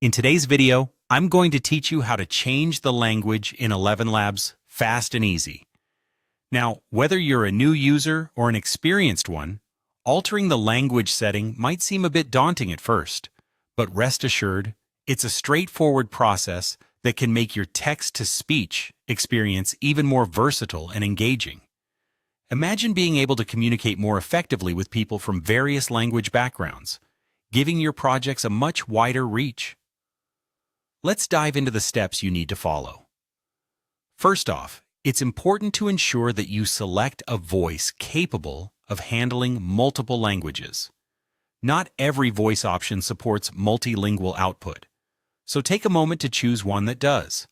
In today's video, I'm going to teach you how to change the language in ElevenLabs fast and easy. Now, whether you're a new user or an experienced one, altering the language setting might seem a bit daunting at first, but rest assured, it's a straightforward process that can make your text-to-speech experience even more versatile and engaging. Imagine being able to communicate more effectively with people from various language backgrounds, giving your projects a much wider reach. Let's dive into the steps you need to follow. First off, it's important to ensure that you select a voice capable of handling multiple languages. Not every voice option supports multilingual output, so take a moment to choose one that does.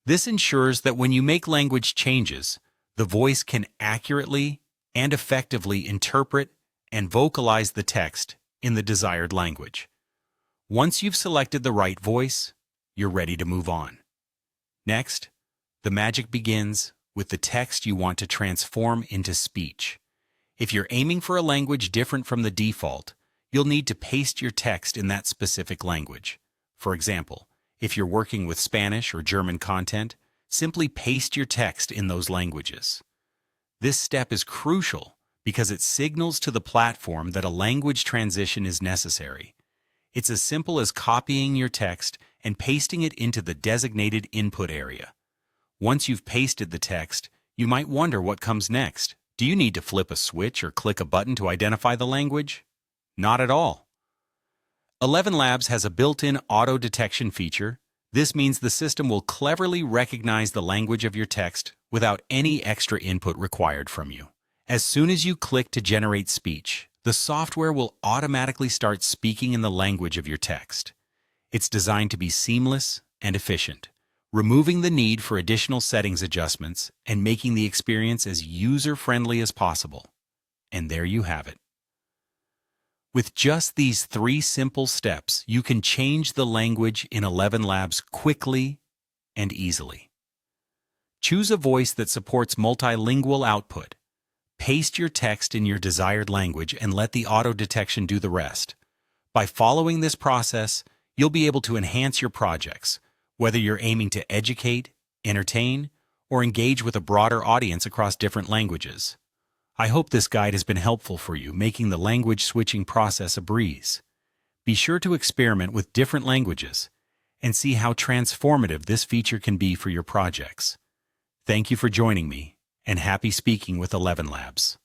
This ensures that when you make language changes, the voice can accurately and effectively interpret and vocalize the text in the desired language. Once you've selected the right voice, you're ready to move on. Next, the magic begins with the text you want to transform into speech. If you're aiming for a language different from the default, you'll need to paste your text in that specific language. For example, if you're working with Spanish or German content, simply paste your text in those languages. This step is crucial because it signals to the platform that a language transition is necessary. It's as simple as copying your text and pasting it into the designated input area. Once you've pasted the text, you might wonder what comes next. Do you need to flip a switch or click a button to identify the language? Not at all. ElevenLabs has a built-in auto detection feature. This means the system will cleverly recognize the language of your text without any extra input required from you. As soon as you click to generate speech, the software will automatically start speaking in the language of your text. It's designed to be seamless and efficient, removing the need for additional settings adjustments and making the experience as user-friendly as possible. And there you have it. With just these 3 simple steps, you can change the language in ElevenLabs quickly and easily. Choose a voice that supports multilingual output. Paste your text in your desired language and let the auto detection do the rest. By following this process, you'll be able to enhance your projects, whether you're aiming to educate, entertain, or engage with a broader audience across different languages. I hope this guide has been helpful for you, making the language switching process a breeze. Be sure to experiment with different languages and see how transformative this feature can be for your projects. Thank you for joining me, and happy speaking with ElevenLabs.